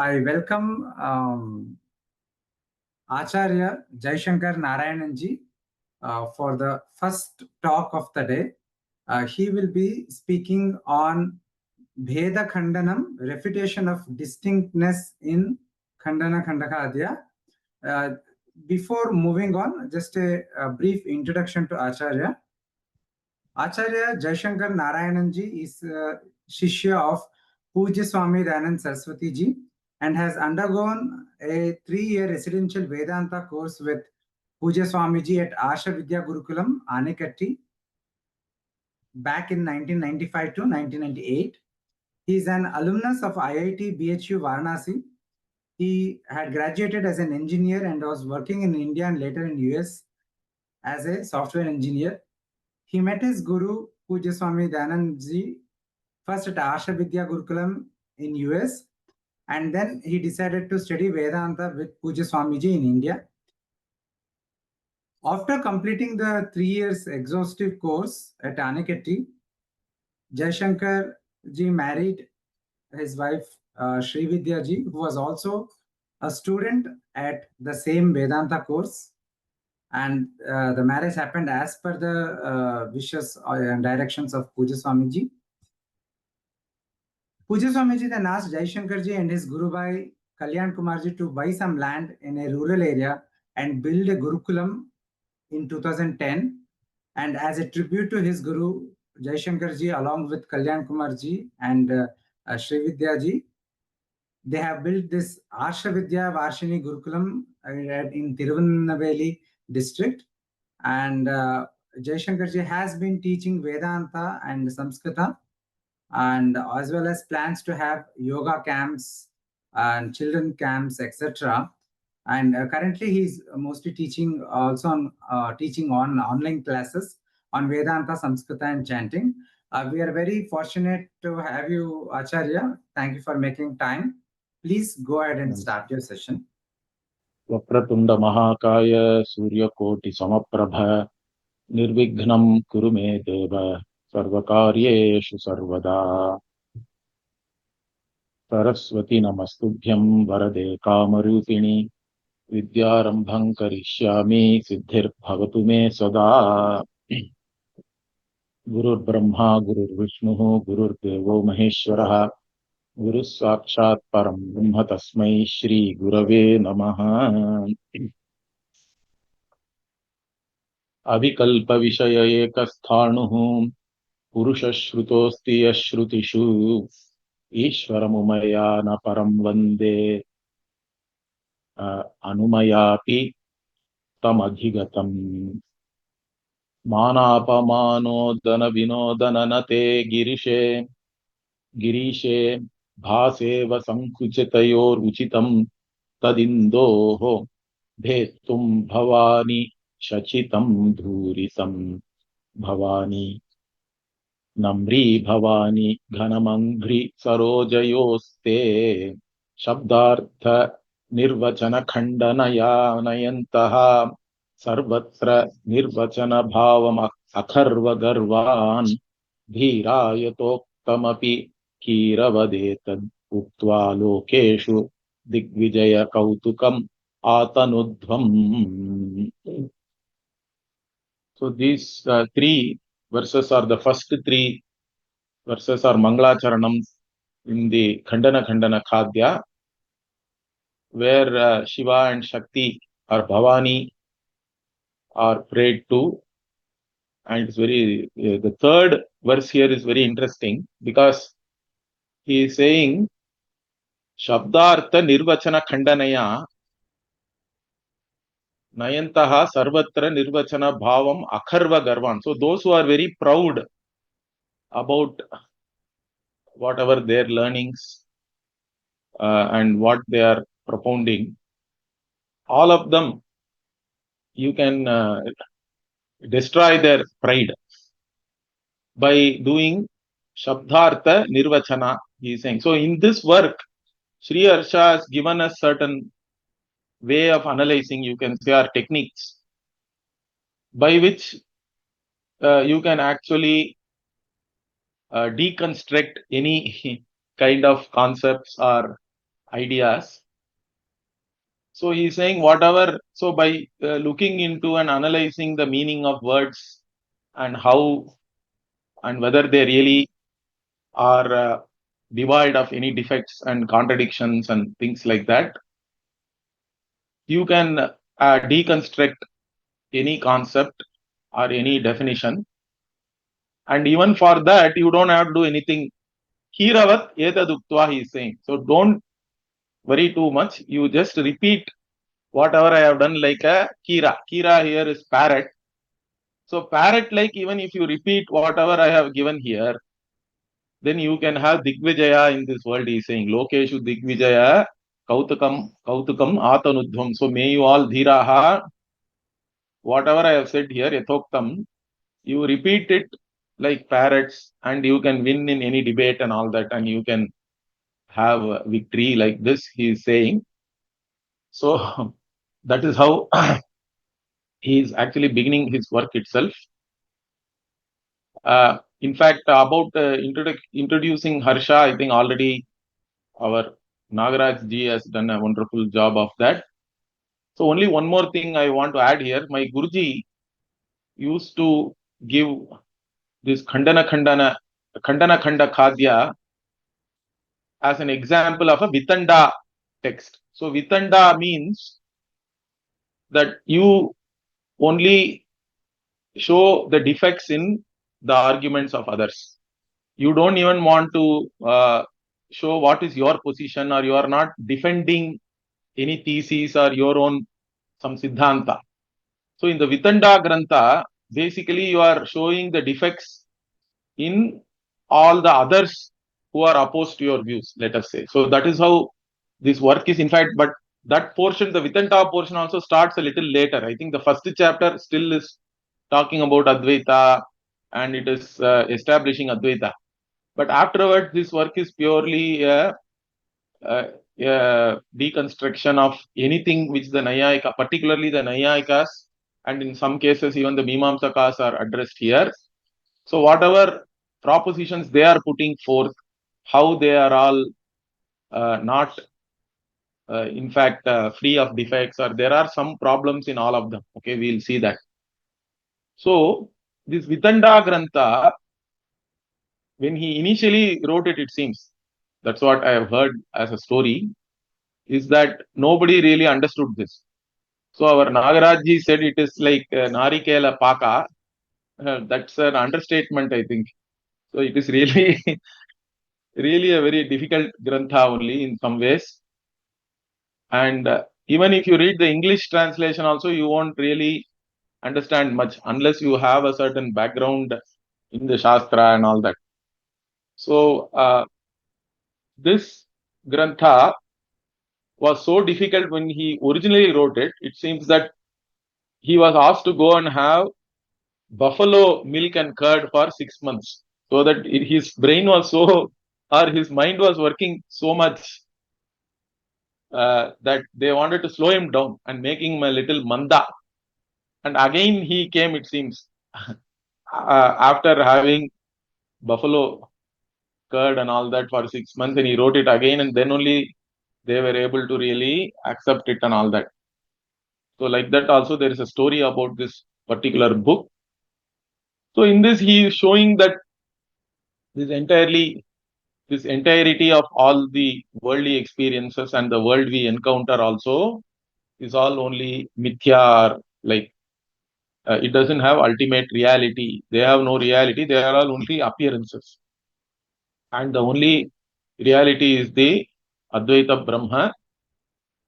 I welcome Acharya Jaishankar Narayanan ji for the first talk of the day. He will be speaking on Bheda Khaṇḍanam, Refutation of Distinctness in Khaṇḍana-khaṇda-khādya. Before moving on, just a brief introduction to Acharya. Acharya Jaishankar Narayanan ji is Shishya of Pujya Swami Dayanand Saraswati ji and has undergone a 3-year residential Vedanta course with Pujya Swami ji at Asha Vidya Gurukulam, Anekatti, back in 1995 to 1998. He is an alumnus of IIT BHU Varanasi. He had graduated as an engineer and was working in India and later in US as a software engineer. He met his guru, Pujya Swami Dayanand ji, first at Asha Vidya Gurukulam in US, and then he decided to study Vedanta with Pujya Swami ji in India. After completing the 3 years exhaustive course at Anekatti, Jaishankar ji married his wife Srividya ji, who was also a student at the same Vedanta course. And the marriage happened as per the wishes and directions of Pujya Swami ji. Pujya Swami ji then asked Jaishankar ji and his Guru Bhai Kalyan Kumar ji to buy some land in a rural area and build a Gurukulam in 2010. And as a tribute to his Guru, Jaishankar ji, along with Kalyan Kumar ji and Srividya ji, they have built this Asha Vidya Varshini Gurukulam in Tirunelveli district. And Jaishankar ji has been teaching Vedanta and Samskrita, and as well as plans to have yoga camps and children camps, etc. And currently he's mostly teaching also on teaching on online classes on Vedanta, Samskrita and chanting. We are very fortunate to have you, Acharya. Thank you for making time. Please go ahead and start your session. Vakratunda Mahakaya Surya Koti Samaprabha Nirvignam Kurume Deva Sarvakaryeshu Sarvada Saraswati Namastubhyam Varade Kamarupini Vidyarambham Karishyami Siddhir Bhavatu Me Sada Gurur Brahma Gurur Vishnu Gurur Devo Maheshwaraha Guru Sakshat Param Brahma Tasmai Shri Gurave Namaha Avikalpa Vishaya Ekasthanuhu Purusha Shrutosti Ashrutishu Ishvaramumaya Param Vande Anumayapi Tamadhigatam Manapamano Dana Vinodana Nate Girishe Bhaseva Sankuchitayor Uchitam Tadindoho Bhetum Bhavani Shachitam Dhurisam Bhavani Namri Bhavani Ghanamangri Sarojayoste Shabdartha Nirvachana Khaṇḍanaya Nayantaha Sarvatra Nirvachana Bhavam Akharva Garvan Dhirayatokamapi Kiravadetad Uktva Lokeshu Digvijaya Kautukam Atanudhvam. So these 3 verses are the first 3 verses are Mangalacharanams in the Khaṇḍana-khaṇda-khādya, where Shiva and Shakti or Bhavani are prayed to. And it's very, the 3rd verse here is very interesting because he is saying Shabdartha Nirvachana Khandanaya Nayantaha Sarvatra Nirvachana Bhavam Akharva Garvan. So those who are very proud about whatever their learnings and what they are propounding, all of them, you can destroy their pride by doing Shabdartha Nirvachana, he is saying. So in this work, Sri Harsha has given us certain way of analyzing, you can say, our techniques, by which you can actually deconstruct any kind of concepts or ideas. So he's saying whatever, so by looking into and analyzing the meaning of words and how and whether they really are devoid of any defects and contradictions and things like that, you can deconstruct any concept or any definition. And even for that, you don't have to do anything. Kiravat etaduktva, he is saying. So don't worry too much. You just repeat whatever I have done, like a kira. Kira here is parrot. So parrot, like even if you repeat whatever I have given here, then you can have Digvijaya in this world, he is saying. Lokeshu Digvijaya Kautukam Atanudhvam. So may you all dhiraha, whatever I have said here, Yathoktam, you repeat it like parrots and you can win in any debate and all that, and you can have a victory like this, he is saying. So that is how he is actually beginning his work itself. In fact, about introducing Harsha, I think already our Nagaraj ji has done a wonderful job of that. So only one more thing I want to add here. My Guruji used to give this khaṇḍana-khaṇda-khādya as an example of a Vitanda text. So Vitanda means that you only show the defects in the arguments of others. You don't even want to show what is your position, or you are not defending any thesis or your own some siddhanta. So in the Vitanda Grantha, basically you are showing the defects in all the others who are opposed to your views, let us say. So that is how this work is, in fact, but that portion, the Vitanda portion also starts a little later. I think the first chapter still is talking about Advaita and it is establishing Advaita. But afterwards, this work is purely a deconstruction of anything which the Nayayika, particularly the Nayayikas, and in some cases even the Mimamsakas are addressed here. So whatever propositions they are putting forth, how they are all not in fact free of defects, or there are some problems in all of them. Okay, we'll see that. So this Vitanda Grantha, when he initially wrote it, it seems, that's what I have heard as a story, is that nobody really understood this. So our Nagarajji said it is like Narikela Paka. That's an understatement, I think. So it is really, really a very difficult Grantha only in some ways. And even if you read the English translation also, you won't really understand much unless you have a certain background in the Shastra and all that. So this Grantha was so difficult when he originally wrote it. It seems that he was asked to go and have buffalo milk and curd for 6 months, so that his brain was so, or his mind was working so much that they wanted to slow him down and making him a little manda. And again he came, it seems, after having buffalo curd and all that for 6 months, and he wrote it again, and then only they were able to really accept it and all that. So like that also there is a story about this particular book. So in this he is showing that this entirety of all the worldly experiences and the world we encounter also is all only mithya, like it doesn't have ultimate reality. They have no reality. They are all only appearances. And the only reality is the Advaita Brahma,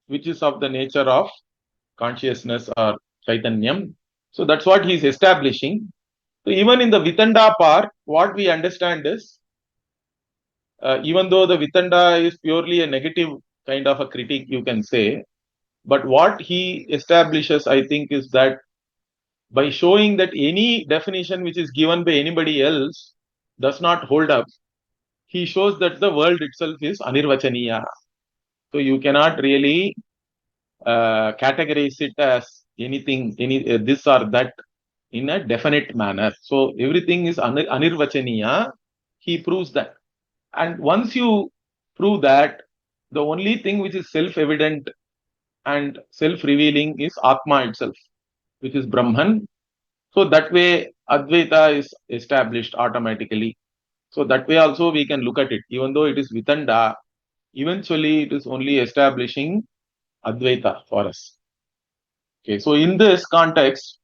which is of the nature of consciousness or Chaitanyam. So that's what he is establishing. So even in the Vitanda part, what we understand is, even though the Vitanda is purely a negative kind of a critique, you can say, but what he establishes, I think, is that by showing that any definition which is given by anybody else does not hold up, he shows that the world itself is anirvachaniya. So you cannot really categorize it as anything, this or that in a definite manner. So everything is anirvachaniya. He proves that. And once you prove that, The only thing which is self-evident and self-revealing is Atma itself, which is Brahman. So that way Advaita is established automatically. So that way also we can look at it. Even though it is Vitanda, eventually it is only establishing Advaita for us. Okay, so in this context,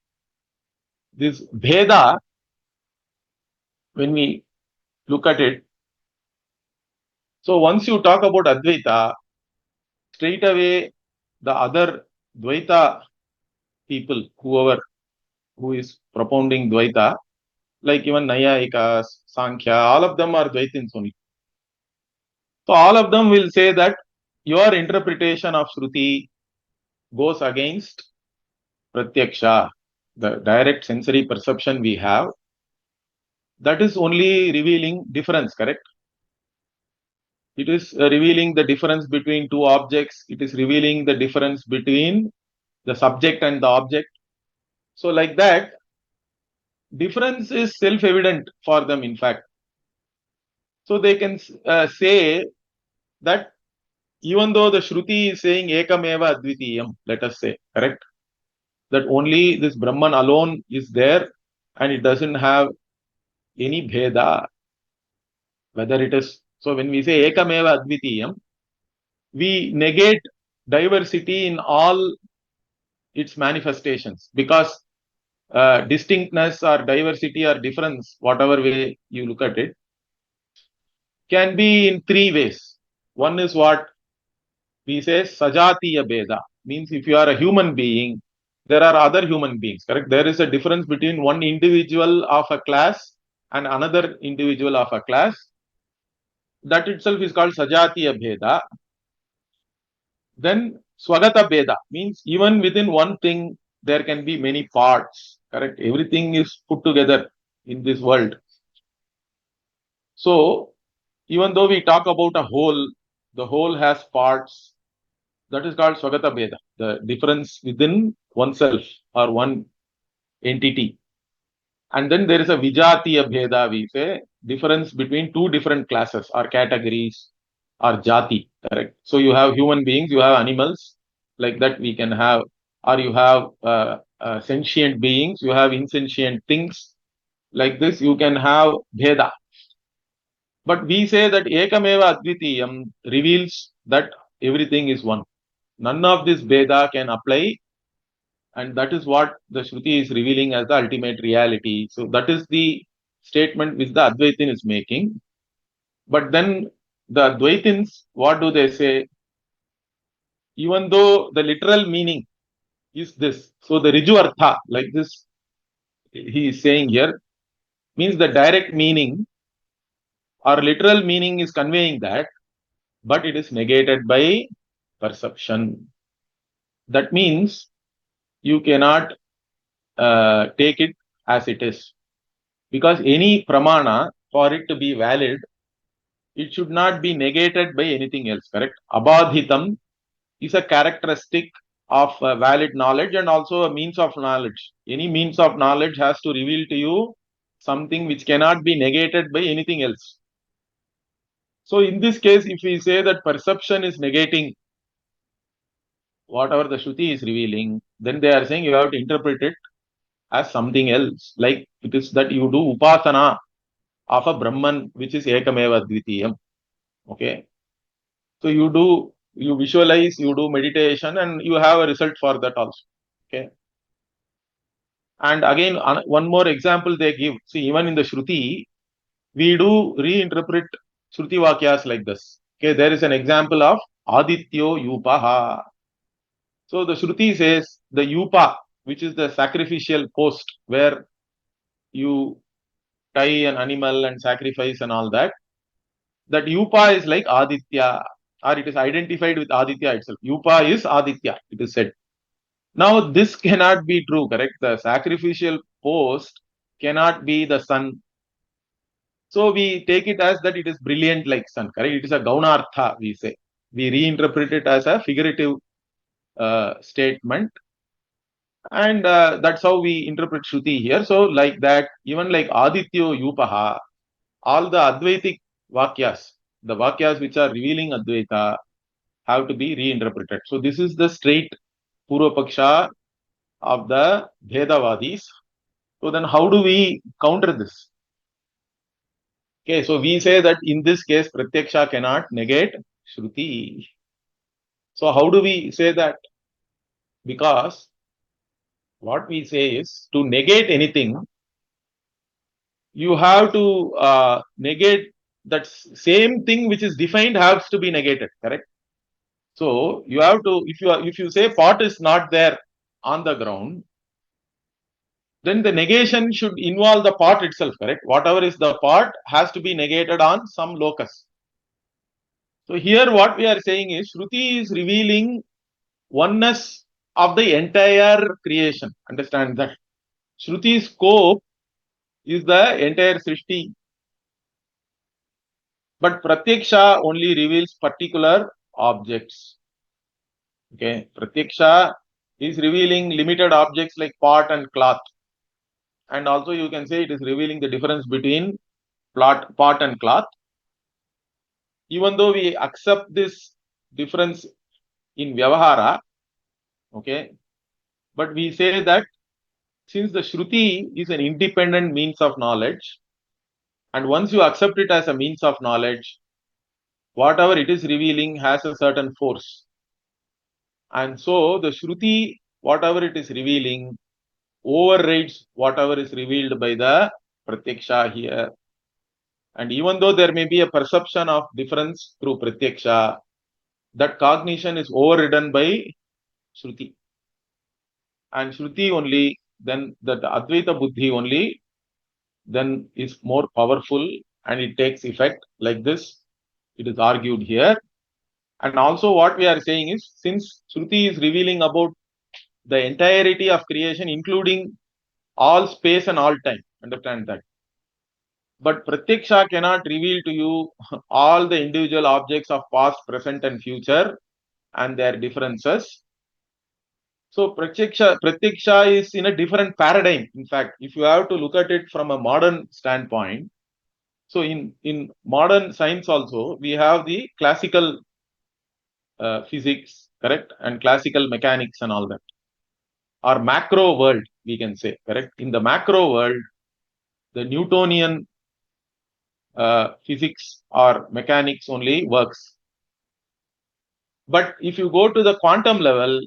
this Bheda, when we look at it, so once you talk about Advaita, straight away the other Dvaita people, who is propounding Dvaita, like even Nayayikas, Sankhya, all of them are Dvaitins only. So all of them will say that your interpretation of Shruti goes against Pratyaksha, the direct sensory perception we have. That is only revealing difference, correct? It is revealing the difference between two objects. It is revealing the difference between the subject and the object. So like that, difference is self-evident for them, in fact. So they can say that even though the Shruti is saying Ekameva Advitiyam, let us say, correct? That only this Brahman alone is there and it doesn't have any Bheda, whether it is. So when we say Ekameva Advitiyam, we negate diversity in all its manifestations, because distinctness or diversity or difference, whatever way you look at it, can be in three ways. One is what we say Sajatiya Bheda, means if you are a human being, there are other human beings, correct? There is a difference between one individual of a class and another individual of a class. That itself is called Sajatiya Bheda. Then Swagata Bheda, means even within one thing, there can be many parts, correct? Everything is put together in this world. So even though we talk about a whole, the whole has parts. That is called Swagata Bheda, the difference within oneself or one entity. And then there is a Vijatiya Bheda, we say, difference between two different classes or categories or jati, correct? So you have human beings, you have animals, like that we can have, or you have sentient beings, you have insentient things, like this you can have Bheda. But we say that Ekameva Advitiyam reveals that everything is one. None of this Bheda can apply, and that is what the Shruti is revealing as the ultimate reality. So that is the statement which the Advaitin is making. But then the Advaitins, what do they say? Even though the literal meaning is this, so the Riju Artha, like this, he is saying here, means the direct meaning or literal meaning is conveying that, but it is negated by perception. That means you cannot take it as it is, because any pramana, for it to be valid, it should not be negated by anything else, correct? Abadhitam is a characteristic of valid knowledge and also a means of knowledge. Any means of knowledge has to reveal to you something which cannot be negated by anything else. So in this case, if we say that perception is negating whatever the Shruti is revealing, then they are saying you have to interpret it as something else. Like it is that you do upasana of a Brahman, which is Ekameva Dvitiyam. Okay. So you visualize, you do meditation, and you have a result for that also. Okay. And again, one more example they give. See, even in the Shruti, we do reinterpret Shruti Vakyas like this. Okay. There is an example of Adityo Yupaha. So the Shruti says the Yupa, which is the sacrificial post where you tie an animal and sacrifice and all that. That Yupa is like Aditya, or it is identified with Aditya itself. Yupa is Aditya, it is said. Now, this cannot be true, correct? The sacrificial post cannot be the sun. So, we take it as that it is brilliant like sun, correct? It is a Gaunartha, we say. We reinterpret it as a figurative statement. And that's how we interpret Shruti here. So, like that, even like Adityo Yupaha, all the Advaitic Vakyas, the Vakyas which are revealing Advaita, have to be reinterpreted. So this is the straight Purvapaksha of the Bhedavadis. So then how do we counter this? Okay, so we say that in this case, Pratyaksha cannot negate Shruti. So how do we say that? Because what we say is, to negate anything, you have to negate that same thing which is defined has to be negated, correct? So you have to, if you say pot is not there on the ground, then the negation should involve the pot itself, correct? Whatever is the pot has to be negated on some locus. So here what we are saying is, Shruti is revealing oneness of the entire creation. Understand that. Shruti's scope is the entire Srishti. But Pratyaksha only reveals particular objects. Okay, Pratyaksha is revealing limited objects like pot and cloth. And also you can say it is revealing the difference between pot and cloth. Even though we accept this difference in vyavahAra, okay, but we say that since the Shruti is an independent means of knowledge, and once you accept it as a means of knowledge, whatever it is revealing has a certain force. And so the Shruti, whatever it is revealing, overrides whatever is revealed by the Pratyaksha here. And even though there may be a perception of difference through Pratyaksha, that cognition is overridden by Shruti. And Shruti only, then that Advaita Buddhi only, then is more powerful and it takes effect like this. It is argued here. And also what we are saying is, since Shruti is revealing about the entirety of creation, including all space and all time, understand that. But Pratyaksha cannot reveal to you all the individual objects of past, present and future and their differences. So Pratyaksha is in a different paradigm. In fact, if you have to look at it from a modern standpoint, so in modern science also, we have the classical physics, correct, and classical mechanics and all that. Or macro world, we can say, correct. In the macro world, the Newtonian physics or mechanics only works. But if you go to the quantum level,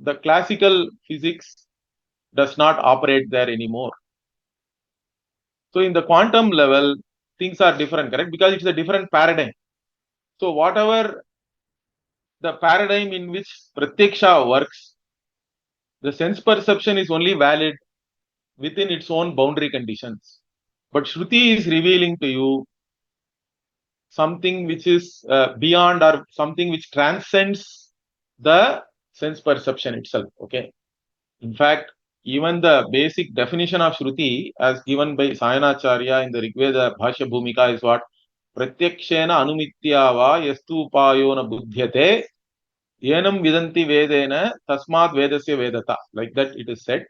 the classical physics does not operate there anymore. So in the quantum level, things are different, correct? Because it's a different paradigm. So whatever the paradigm in which Pratyaksha works, the sense perception is only valid within its own boundary conditions. But Shruti is revealing to you something which is beyond or something which transcends the sense perception itself. Okay. In fact, even the basic definition of Shruti as given by Acharya in the Rigveda Bhashya Bhumika is what? Pratyakshena anumityava yastu upayona buddhyate yenam vidanti vedena tasmat vedasya vedata. Like that it is said.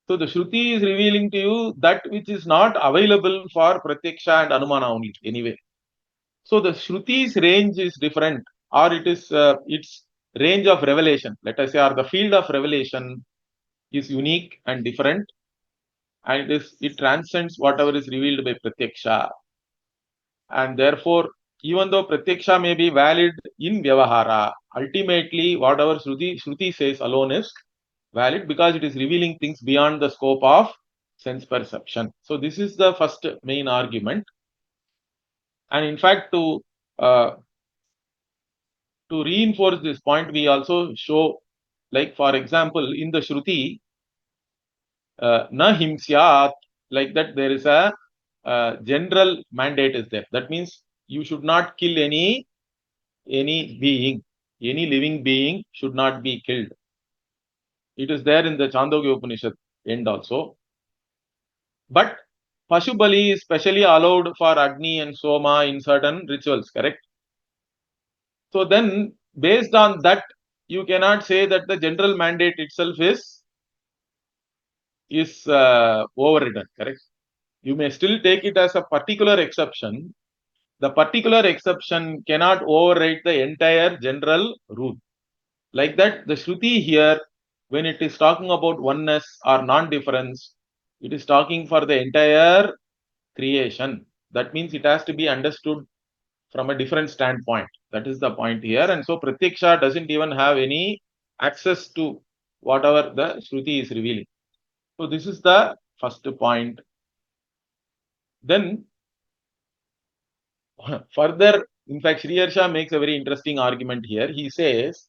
So the Shruti is revealing to you that which is not available for Pratyaksha and Anumāna only anyway. So the Shruti's range is different, or it is its range of revelation, let us say, or the field of revelation is unique and different, and it transcends whatever is revealed by Pratyaksha. And therefore, even though Pratyaksha may be valid in vyavahāra, ultimately whatever Shruti says alone is valid because it is revealing things beyond the scope of sense perception. So this is the first main argument. And in fact, to reinforce this point, we also show, like for example, in the Shruti, na himsyat, like that there is a general mandate is there. That means you should not kill any being, any living being should not be killed. It is there in the Chandogya Upanishad end also. But Pashubali is specially allowed for Agni and Soma in certain rituals, correct? So then, based on that, you cannot say that the general mandate itself is overridden, correct? You may still take it as a particular exception, the particular exception cannot override the entire general rule. Like that, the Shruti here, when it is talking about oneness or non-difference, it is talking for the entire creation. That means it has to be understood from a different standpoint. That is the point here. And so Pratyaksha doesn't even have any access to whatever the Shruti is revealing. So this is the first point. Then further, in fact, Sri Harsha makes a very interesting argument here. He says,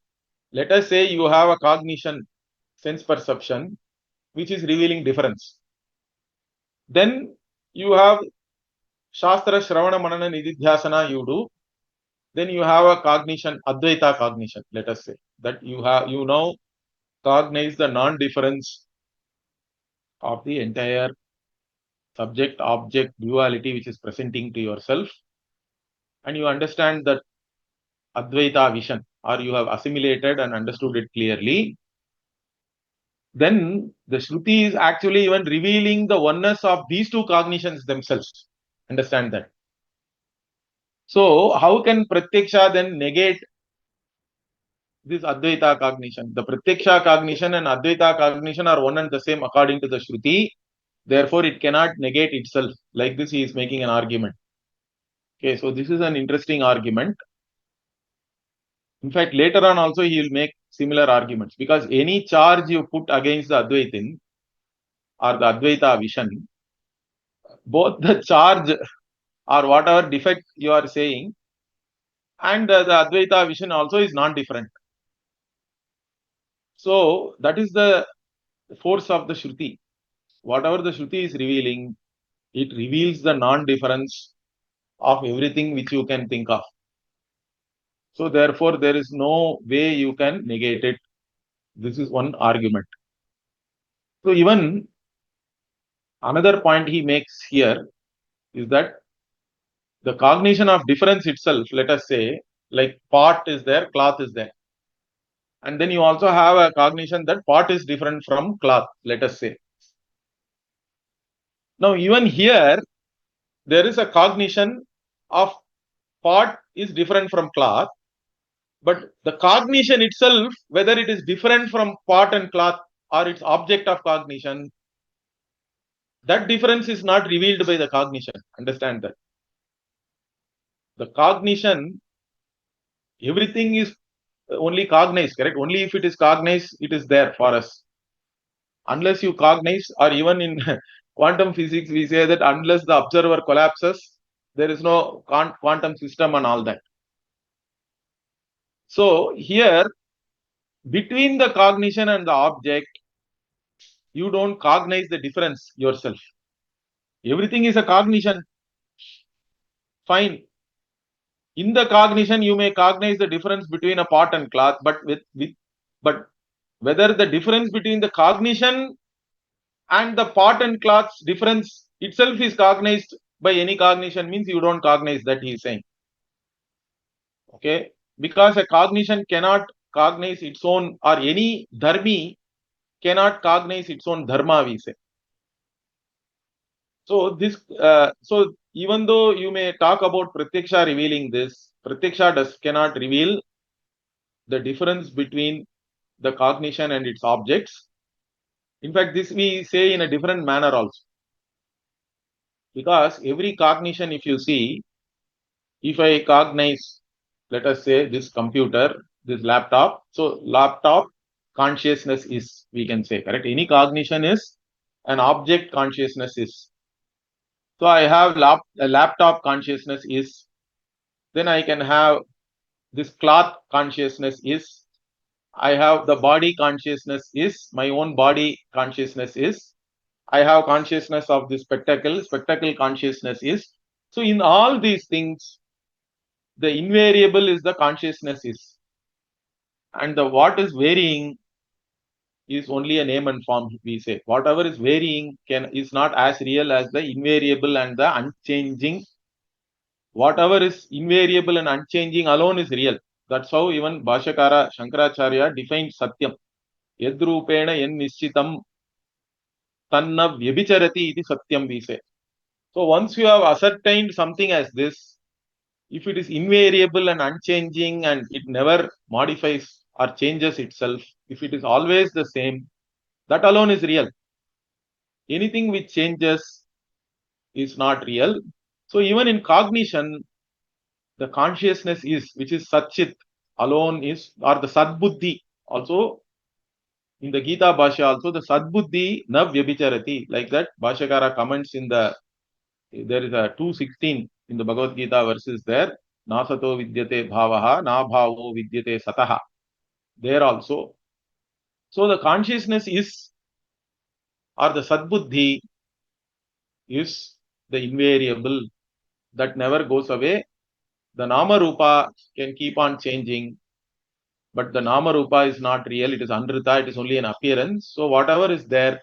let us say you have a cognition, sense perception, which is revealing difference. Then you have Shastra, Shravana, Manana, Nididhyasana, you do. Then you have a cognition, Advaita cognition, let us say, that you now cognize the non-difference of the entire subject-object duality which is presenting to yourself. And you understand that Advaita vision, or you have assimilated and understood it clearly. Then the Shruti is actually even revealing the oneness of these two cognitions themselves. Understand that. So how can Pratyaksha then negate this Advaita cognition? The Pratyaksha cognition and Advaita cognition are one and the same according to the Shruti. Therefore, it cannot negate itself. Like this, he is making an argument. Okay, so this is an interesting argument. In fact, later on also he will make similar arguments, because any charge you put against the Advaitin or the Advaita vision, both the charge or whatever defect you are saying and the Advaita vision also is non-different. So that is the force of the Shruti. Whatever the Shruti is revealing, it reveals the non-difference of everything which you can think of. So therefore, there is no way you can negate it. This is one argument. So even another point he makes here is that the cognition of difference itself, let us say, like pot is there, cloth is there. And then you also have a cognition that pot is different from cloth, let us say. Now, even here, there is a cognition of pot is different from cloth, but the cognition itself, whether it is different from pot and cloth or its object of cognition, that difference is not revealed by the cognition. Understand that. The cognition, everything is only cognized, correct? Only if it is cognized, it is there for us. Unless you cognize, or even in quantum physics, we say that unless the observer collapses, there is no quantum system and all that. So here, between the cognition and the object, you don't cognize the difference yourself. Everything is a cognition. Fine. In the cognition, you may cognize the difference between a pot and cloth, but whether the difference between the cognition and the pot and cloth's difference itself is cognized by any cognition means you don't cognize that, he is saying. Okay, because a cognition cannot cognize its own, or any dharmi cannot cognize its own dharma, we say. So this, so even though you may talk about Pratyaksha revealing this, Pratyaksha cannot reveal the difference between the cognition and its objects. In fact, this we say in a different manner also. Because every cognition, if you see, if I cognize, let us say this computer, this laptop, so laptop consciousness is, we can say, correct? Any cognition is an object consciousness is. So I have a laptop consciousness is, then I can have this cloth consciousness is, I have the body consciousness is, my own body consciousness is, I have consciousness of the spectacle consciousness is. So in all these things, the invariable is the consciousness is. And the what is varying is only a name and form, we say. Whatever is varying is not as real as the invariable and the unchanging. Whatever is invariable and unchanging alone is real. That's how even Bhashyakara Shankaracharya defines Satyam. Yadrupena yen nischitam tanna vyabhicharati iti Satyam, we say. So once you have ascertained something as this, if it is invariable and unchanging and it never modifies or changes itself, if it is always the same, that alone is real. Anything which changes is not real. So even in cognition, the consciousness is, which is Satchit alone is, or the Sadbuddhi also, in the Gita Bhashya also, the Sadbuddhi na vyabhicharati, like that Bhashyakara comments in the, there is a 216 in the Bhagavad Gita verses there, nasato vidyate bhavaha, na bhavo vidyate sataha, there also. So the consciousness is, or the Sadbuddhi is the invariable that never goes away. The Nama Rupa can keep on changing, but the Nama Rupa is not real, it is Anrita, it is only an appearance. So whatever is there,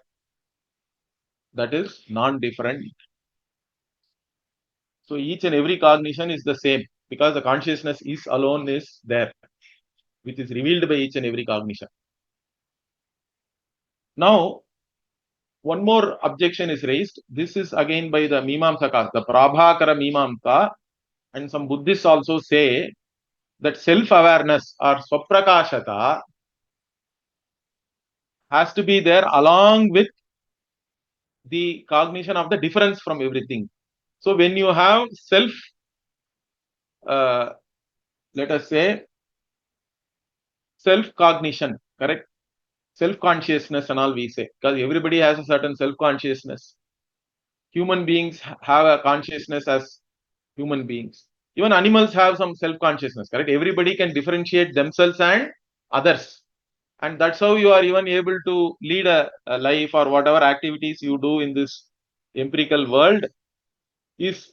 that is non-different. So each and every cognition is the same, because the consciousness is alone is there, which is revealed by each and every cognition. Now, one more objection is raised. This is again by the Mimamsakas, the Prabhakara Mimamsa, and some Buddhists also say that self-awareness or Swaprakashata has to be there along with the cognition of the difference from everything. So when you have self, let us say, self-cognition, correct? Self-consciousness and all we say, because everybody has a certain self-consciousness. Human beings have a consciousness as human beings. Even animals have some self-consciousness, correct? Everybody can differentiate themselves and others. And that's how you are even able to lead a life, or whatever activities you do in this empirical world is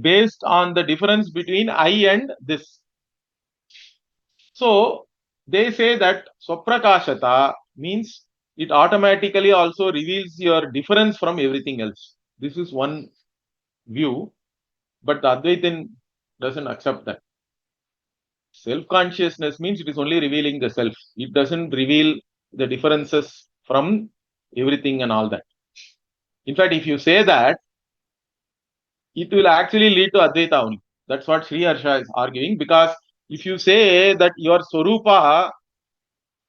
based on the difference between I and this. So they say that Swaprakashata means it automatically also reveals your difference from everything else. This is one view, but the Advaitin doesn't accept that. Self-consciousness means it is only revealing the self. It doesn't reveal the differences from everything and all that. In fact, if you say that, it will actually lead to Advaita only. That's what Sri Harsha is arguing, because if you say that your Swarupa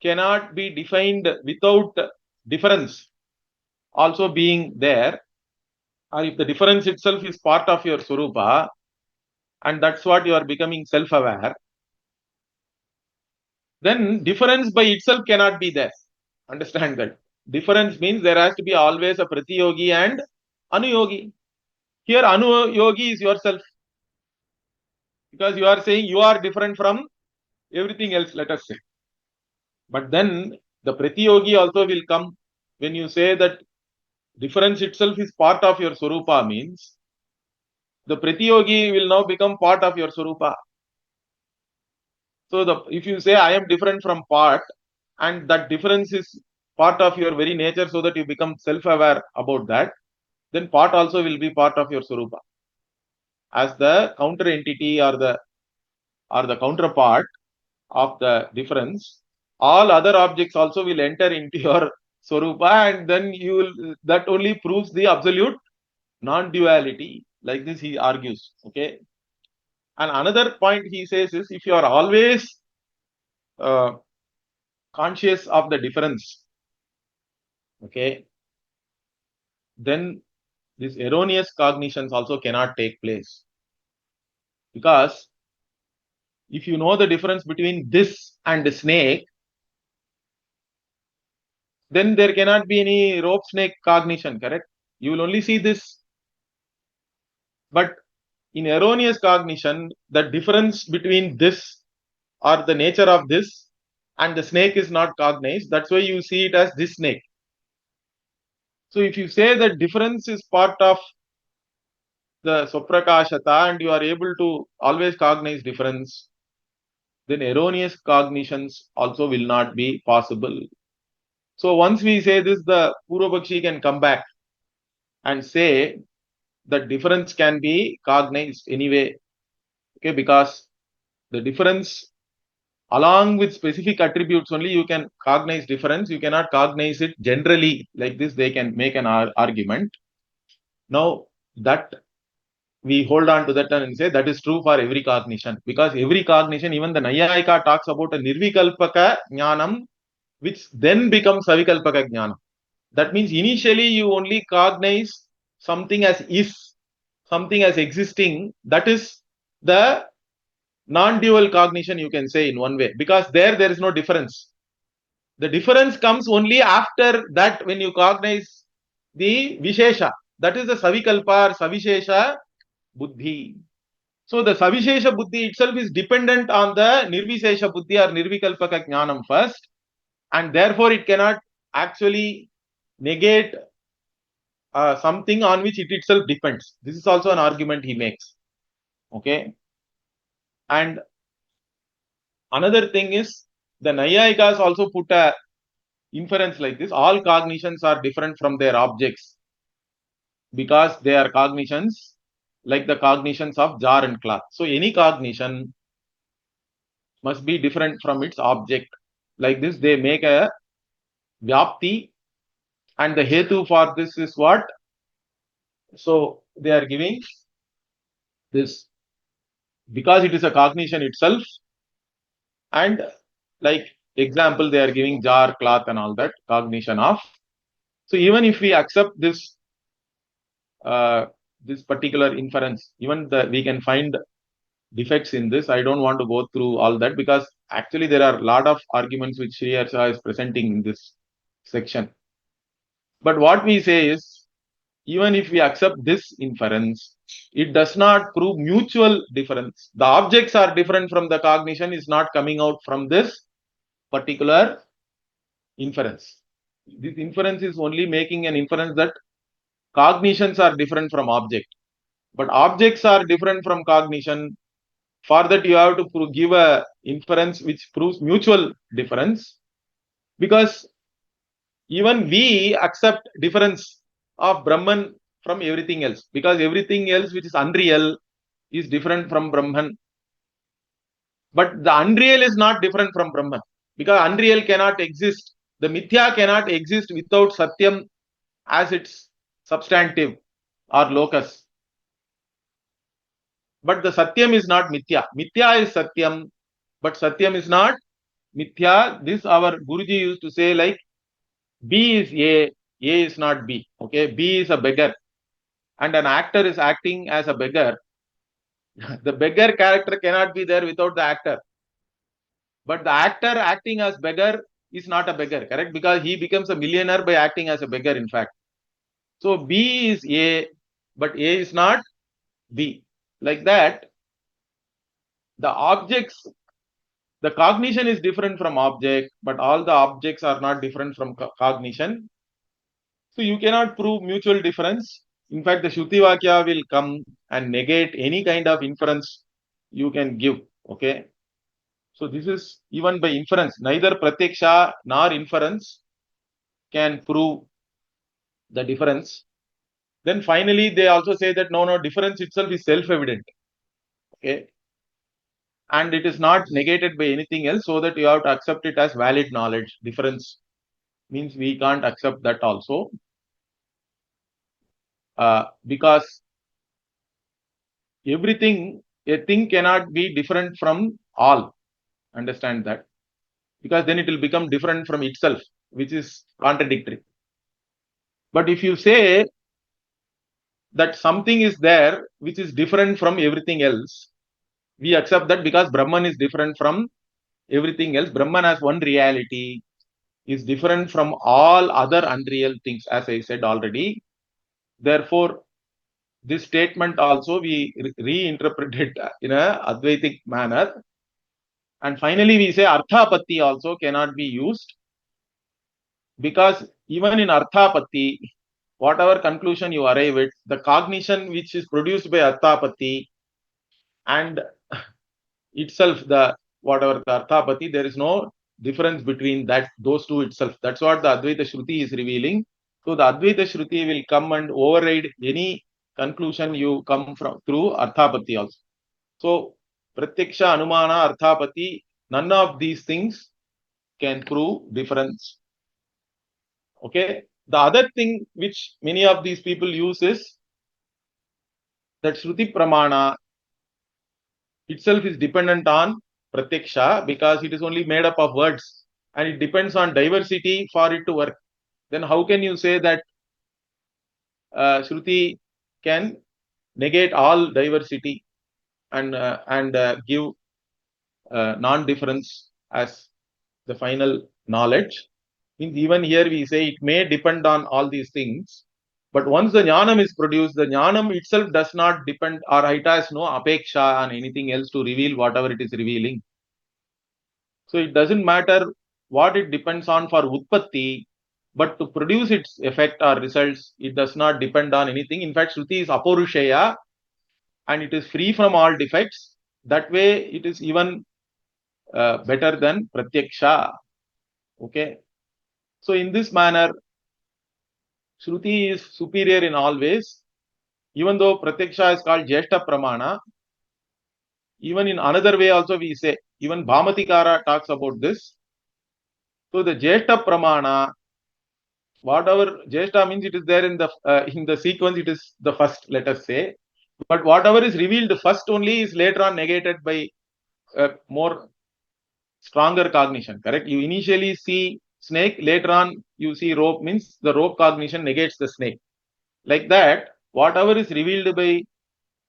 cannot be defined without difference also being there, or if the difference itself is part of your Swarupa, and that's what you are becoming self-aware, then difference by itself cannot be there. Understand that. Difference means there has to be always a Pratiyogi and Anuyogi. Here Anuyogi is yourself, because you are saying you are different from everything else, let us say. But then the Pratiyogi also will come when you say that difference itself is part of your Swarupa, means the Pratiyogi will now become part of your Swarupa. So if you say I am different from part, and that difference is part of your very nature, so that you become self-aware about that, then part also will be part of your Swarupa as the counter entity, or the counterpart of the difference. All other objects also will enter into your Swarupa, and then you will, that only proves the absolute non-duality. Like this he argues. Okay. And another point he says is, if you are always conscious of the difference, okay, then these erroneous cognitions also cannot take place. Because if you know the difference between this and the snake, then there cannot be any rope snake cognition, correct? You will only see this. But in erroneous cognition, the difference between this, or the nature of this, and the snake is not cognized. That's why you see it as this snake. So if you say that difference is part of the Swaprakashata, and you are able to always cognize difference, then erroneous cognitions also will not be possible. So once we say this, the Purvapakshi can come back and say that difference can be cognized anyway. Okay, because the difference, along with specific attributes only, you can cognize difference. You cannot cognize it generally. Like this, they can make an argument. Now, that we hold on to that and say that is true for every cognition, because every cognition, even the Nayayika talks about a nirvikalpaka jnanam, which then becomes savikalpaka jnanam. That means initially you only cognize something as is, something as existing. That is the non-dual cognition, you can say in one way, because there is no difference. The difference comes only after that, when you cognize the Vishesha. That is the Savikalpa or Savishesha Buddhi. So the Savishesha Buddhi itself is dependent on the Nirvishesha Buddhi or Nirvikalpaka Jnanam first, and therefore it cannot actually negate something on which it itself depends. This is also an argument he makes. Okay. And another thing is, the Nayayikas also put a inference like this: all cognitions are different from their objects, because they are cognitions like the cognitions of jar and cloth. So any cognition must be different from its object. Like this, they make a vyapti, and the hetu for this is what? So they are giving this, because it is a cognition itself, and like example, they are giving jar, cloth and all that, cognition of. So even if we accept this this particular inference, even we can find defects in this. I don't want to go through all that, because actually there are a lot of arguments which Sri Harsha is presenting in this section. But what we say is, even if we accept this inference, it does not prove mutual difference. The objects are different from the cognition is not coming out from this particular inference. This inference is only making an inference that cognitions are different from object, but objects are different from cognition. For that, you have to give a inference which proves mutual difference, because even we accept difference of Brahman from everything else, because everything else which is unreal is different from Brahman. But the unreal is not different from Brahman, because unreal cannot exist. The mithya cannot exist without Satyam as its substantive or locus. But the Satyam is not mithya. Mithya is Satyam, but Satyam is not mithya. This our Guruji used to say, like, B is A is not B. Okay, B is a beggar, and an actor is acting as a beggar. The beggar character cannot be there without the actor. But the actor acting as beggar is not a beggar, correct? Because he becomes a millionaire by acting as a beggar, in fact. So B is A, but A is not B. Like that, the objects, the cognition is different from object, but all the objects are not different from cognition. So you cannot prove mutual difference. In fact, the Shruti Vakya will come and negate any kind of inference you can give. Okay. So this is even by inference. Neither Pratyaksha nor inference can prove the difference. Then finally, they also say that no, difference itself is self-evident. Okay. And it is not negated by anything else, so that you have to accept it as valid knowledge. Difference means we can't accept that also. Because everything, a thing cannot be different from all. Understand that, because then it will become different from itself, which is contradictory. But if you say that something is there which is different from everything else, we accept that, because Brahman is different from everything else. Brahman as one reality is different from all other unreal things, as I said already. Therefore, this statement also we reinterpret it in a Advaitic manner. And finally, we say arthāpatti also cannot be used, because even in arthāpatti, whatever conclusion you arrive at, the cognition which is produced by arthāpatti and itself, the whatever the arthāpatti, there is no difference between those two itself. That's what the Advaita Shruti is revealing. So the Advaita Shruti will come and override any conclusion you come from through arthāpatti also. So Pratyaksha, anumāna, arthāpatti, none of these things can prove difference. Okay. The other thing which many of these people use is that Shruti Pramana itself is dependent on Pratyaksha because it is only made up of words and it depends on diversity for it to work. Then how can you say that Shruti can negate all diversity and give non-difference as the final knowledge? Means even here we say it may depend on all these things, but once the jnanam is produced, the jnanam itself does not depend, or it has no apeksha on anything else to reveal whatever it is revealing. So it doesn't matter what it depends on for utpatti, but to produce its effect or results, it does not depend on anything. In fact, Shruti is aparushaya and it is free from all defects. That way, it is even better than Pratyaksha. Okay. So in this manner, Shruti is superior in all ways. Even though Pratyaksha is called Jeshta Pramana, even in another way also we say, even Bhamatikara talks about this. So the Jeshta Pramana, whatever Jeshta means, it is there in the sequence, it is the first, let us say. But whatever is revealed first only is later on negated by more stronger cognition, correct? You initially see snake, later on you see rope, means the rope cognition negates the snake. Like that, whatever is revealed by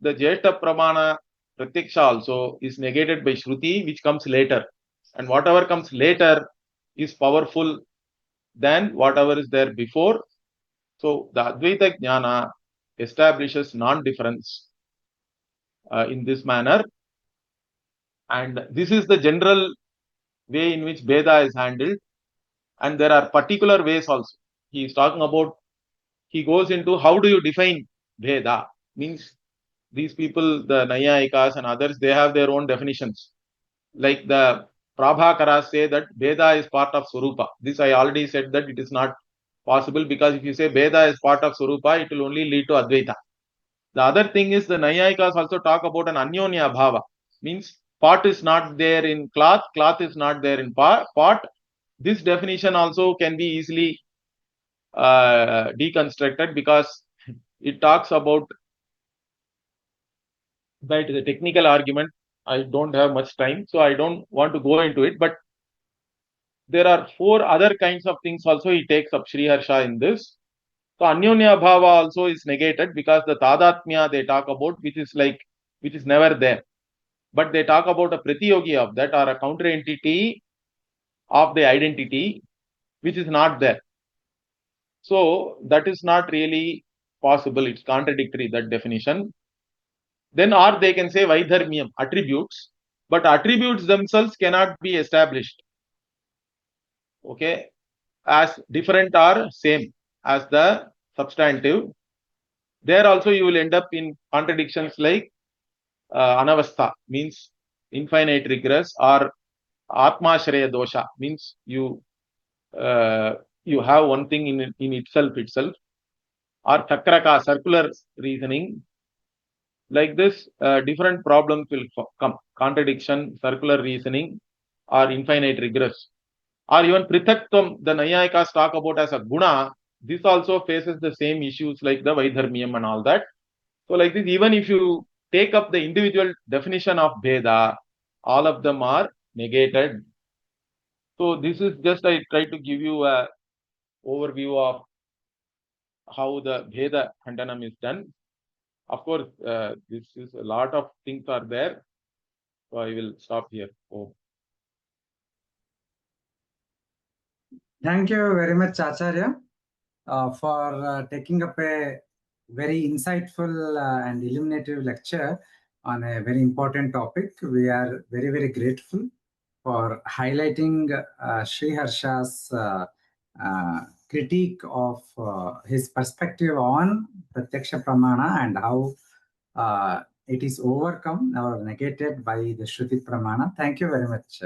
the Jeshta Pramana Pratyaksha also is negated by Shruti, which comes later. And whatever comes later is powerful than whatever is there before. So the Advaita Jnana establishes non-difference in this manner. And this is the general way in which Bheda is handled. And there are particular ways also. He is talking about, he goes into how do you define Bheda. Means these people, the Nayayikas and others, they have their own definitions. Like the Prabhakaras say that Bheda is part of Swarupa. This I already said that it is not possible, because if you say Bheda is part of Swarupa, it will only lead to Advaita. The other thing is the Nayayikas also talk about an Anyonya Bhava. Means pot is not there in cloth, cloth is not there in pot. This definition also can be easily deconstructed, because it talks about, but the technical argument, I don't have much time, so I don't want to go into it. But there are 4 other kinds of things also he takes up, Sriharsha, in this. So Anyonya Bhava also is negated, because the Tadatmya they talk about, which is never there. But they talk about a Pratyogi of that, or a counter entity of the identity, which is not there. So that is not really possible. It's contradictory, that definition. Then, or they can say Vaidharmyam, attributes, but attributes themselves cannot be established, okay, as different or same as the substantive. There also you will end up in contradictions like anavastha, means infinite regress, or atmashraya dosha, means you have one thing in itself, or chakraka, circular reasoning. Like this, different problems will come: contradiction, circular reasoning, or infinite regress. Or even prithaktam, the Nayayikas talk about as a guna. This also faces the same issues like the Vaidharmyam and all that. So like this, even if you take up the individual definition of Bheda, all of them are negated. So this is just, I try to give you a overview of how the Bheda Khaṇḍanam is done. Of course, this is a lot of things are there. So I will stop here. Thank you very much, Acharya, for taking up a very insightful and illuminative lecture on a very important topic. We are very, very grateful for highlighting Sriharsha's critique of his perspective on Pratyaksha Pramana and how it is overcome or negated by the Shruti Pramana. Thank you very much.